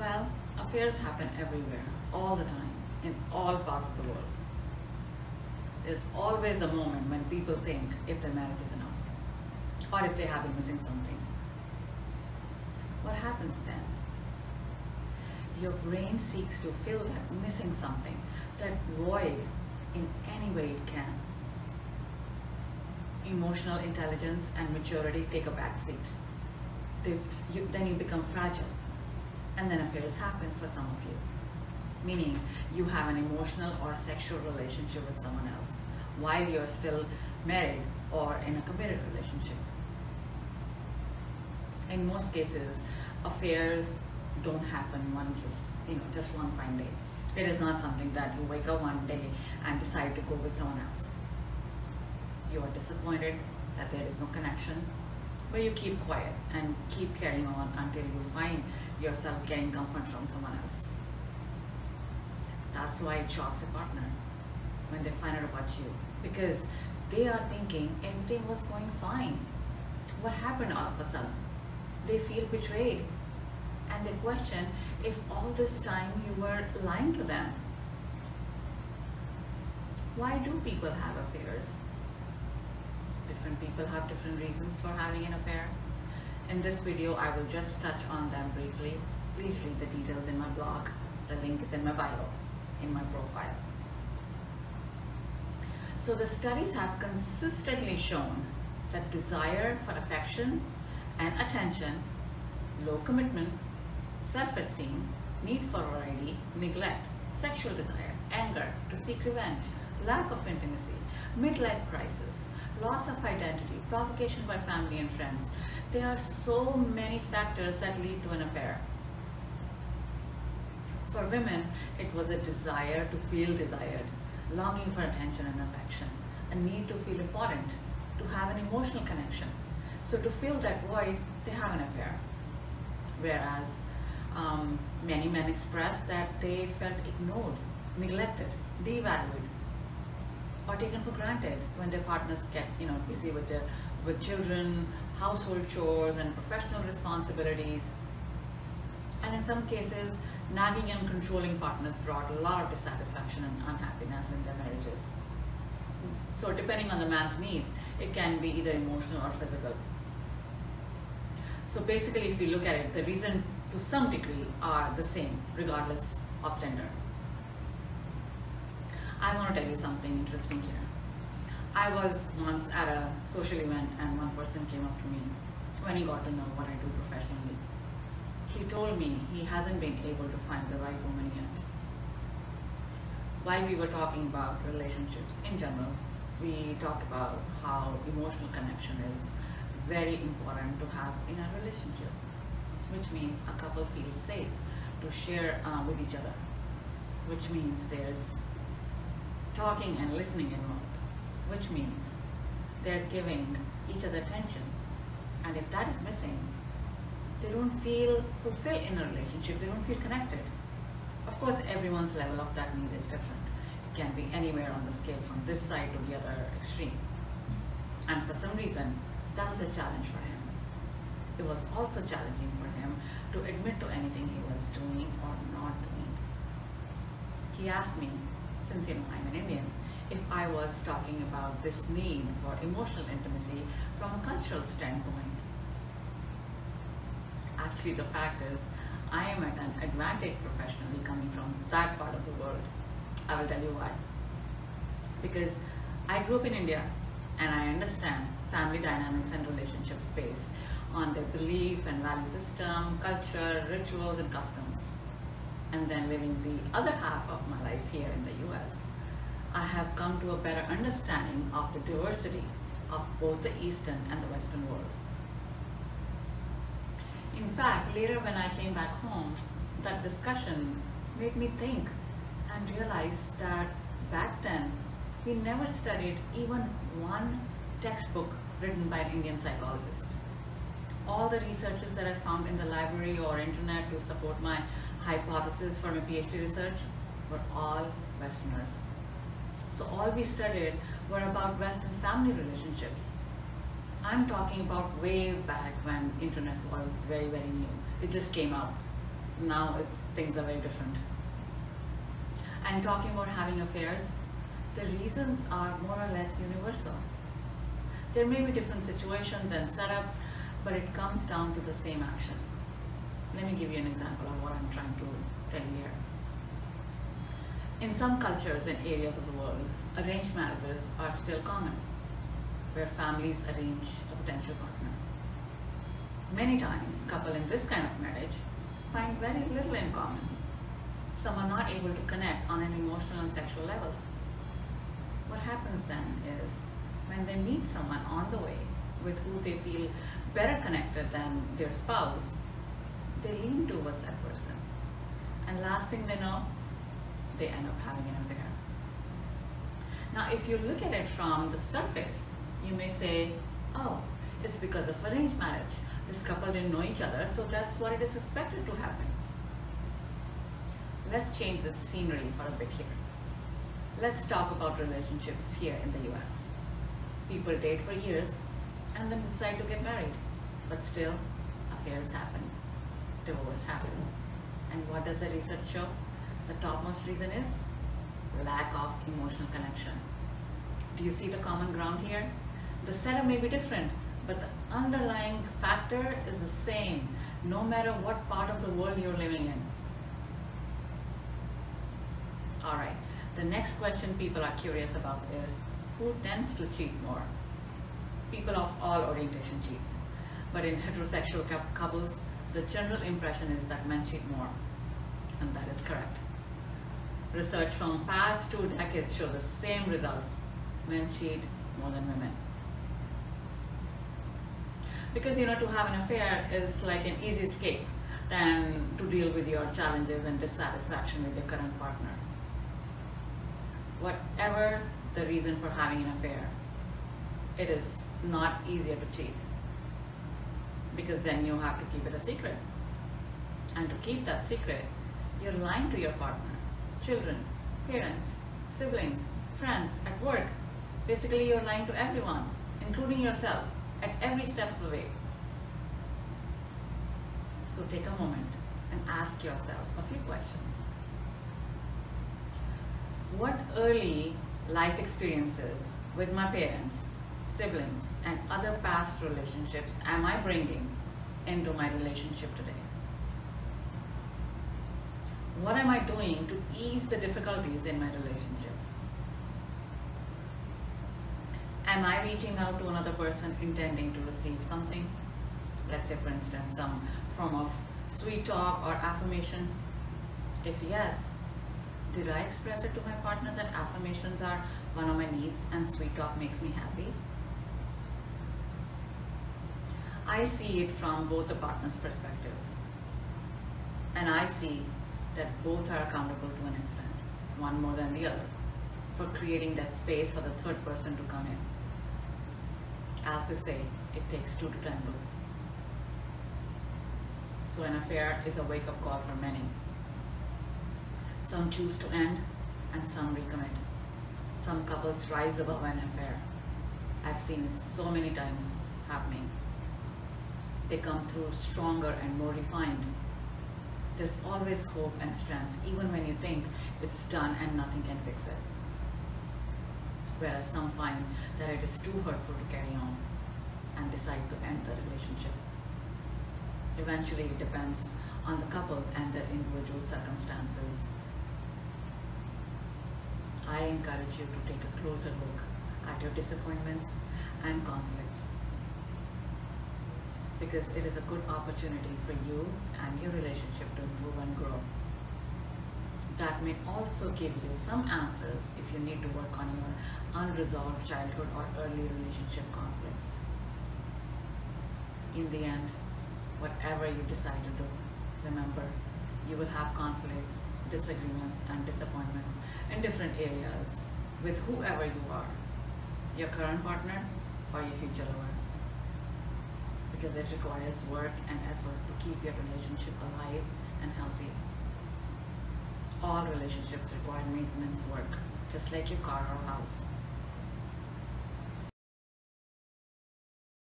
Well, affairs happen everywhere, all the time, in all parts of the world. There's always a moment when people think if their marriage is enough, or if they have been missing something. What happens then? Your brain seeks to fill that missing something, that void, in any way it can. Emotional intelligence and maturity take a back seat. Then you become fragile, and then affairs happen for some of you. Meaning you have an emotional or sexual relationship with someone else while you're still married or in a committed relationship. In most cases, affairs don't happen just one fine day. It is not something that you wake up one day and decide to go with someone else. You are disappointed that there is no connection, but you keep quiet and keep carrying on until you find yourself getting comfort from someone else. That's why it shocks a partner when they find out about you, because they are thinking everything was going fine. What happened all of a sudden? They feel betrayed, and they question if all this time you were lying to them. Why do people have affairs? Different people have different reasons for having an affair. In this video, I will just touch on them briefly. Please read the details in my blog. The link is in my bio, in my profile. So the studies have consistently shown that desire for affection and attention, low commitment, self-esteem, need for variety, neglect, sexual desire, anger, to seek revenge, lack of intimacy, midlife crisis, loss of identity, provocation by family and friends. There are so many factors that lead to an affair. For women, it was a desire to feel desired, longing for attention and affection, a need to feel important, to have an emotional connection. So to fill that void, they have an affair. Whereas many men express that they felt ignored, neglected, devalued, or taken for granted when their partners get busy with children, household chores, and professional responsibilities. And in some cases, nagging and controlling partners brought a lot of dissatisfaction and unhappiness in their marriages. So depending on the man's needs, it can be either emotional or physical. So basically, if you look at it, the reason to some degree are the same, regardless of gender. I want to tell you something interesting here. I was once at a social event and one person came up to me when he got to know what I do professionally. He told me he hasn't been able to find the right woman yet. While we were talking about relationships in general, we talked about how emotional connection is very important to have in a relationship, which means a couple feels safe to share with each other, which means there's talking and listening involved, which means they're giving each other attention. And if that is missing, they don't feel fulfilled in a relationship, they don't feel connected. Of course, everyone's level of that need is different. It can be anywhere on the scale from this side to the other extreme. And for some reason, that was a challenge for him. It was also challenging for him to admit to anything he was doing or not doing. He asked me, since I'm an Indian, if I was talking about this need for emotional intimacy from a cultural standpoint. Actually, the fact is, I am at an advantage professionally coming from that part of the world. I will tell you why. Because I grew up in India and I understand family dynamics and relationships based on their belief and value system, culture, rituals, and customs. And then living the other half of my life here in the US, I have come to a better understanding of the diversity of both the Eastern and the Western world. In fact, later when I came back home, that discussion made me think and realize that back then, we never studied even one textbook written by an Indian psychologist. All the researches that I found in the library or internet to support my hypothesis for my PhD research were all Westerners. So all we studied were about Western family relationships. I'm talking about way back when internet was very, very new. It just came out. Now things are very different. And talking about having affairs, the reasons are more or less universal. There may be different situations and setups, but it comes down to the same action. Let me give you an example of what I'm trying to tell you here. In some cultures and areas of the world, arranged marriages are still common, where families arrange a potential partner. Many times, couples in this kind of marriage find very little in common. Some are not able to connect on an emotional and sexual level. What happens then is, when they meet someone on the way with who they feel better connected than their spouse, they lean towards that person. And last thing they know, they end up having an affair. Now, if you look at it from the surface, you may say, oh, it's because of arranged marriage. This couple didn't know each other, so that's what it is expected to happen. Let's change the scenery for a bit here. Let's talk about relationships here in the US. People date for years and then decide to get married, but still, affairs happen. Divorce happens. And what does the research show? The topmost reason is lack of emotional connection. Do you see the common ground here? The setup may be different, but the underlying factor is the same, no matter what part of the world you're living in. All right, the next question people are curious about is, who tends to cheat more? People of all orientation cheats, but in heterosexual couples, the general impression is that men cheat more, and that is correct. Research from past 2 decades show the same results. Men cheat more than women. Because to have an affair is like an easy escape than to deal with your challenges and dissatisfaction with your current partner. Whatever the reason for having an affair, it is not easier to cheat, because then you have to keep it a secret. And to keep that secret, you're lying to your partner, children, parents, siblings, friends, at work. Basically, you're lying to everyone, including yourself, at every step of the way. So take a moment and ask yourself a few questions. What early life experiences with my parents, siblings, and other past relationships am I bringing into my relationship today? What am I doing to ease the difficulties in my relationship? Am I reaching out to another person intending to receive something? Let's say, for instance, some form of sweet talk or affirmation. If yes, did I express it to my partner that affirmations are one of my needs and sweet talk makes me happy? I see it from both the partners' perspectives. And I see that both are accountable to an extent, one more than the other, for creating that space for the third person to come in. As they say, it takes two to tango. So an affair is a wake-up call for many. Some choose to end and some recommit. Some couples rise above an affair. I've seen it so many times happening. They come through stronger and more refined. There's always hope and strength, even when you think it's done and nothing can fix it. Whereas some find that it is too hurtful to carry on and decide to end the relationship. Eventually, it depends on the couple and their individual circumstances. I encourage you to take a closer look at your disappointments and conflicts, because it is a good opportunity for you and your relationship to improve and grow. That may also give you some answers if you need to work on your unresolved childhood or early relationship conflicts. In the end, whatever you decide to do, remember, you will have conflicts, disagreements, and disappointments in different areas with whoever you are, your current partner or your future lover. Because it requires work and effort to keep your relationship alive and healthy. All relationships require maintenance work, just like your car or house.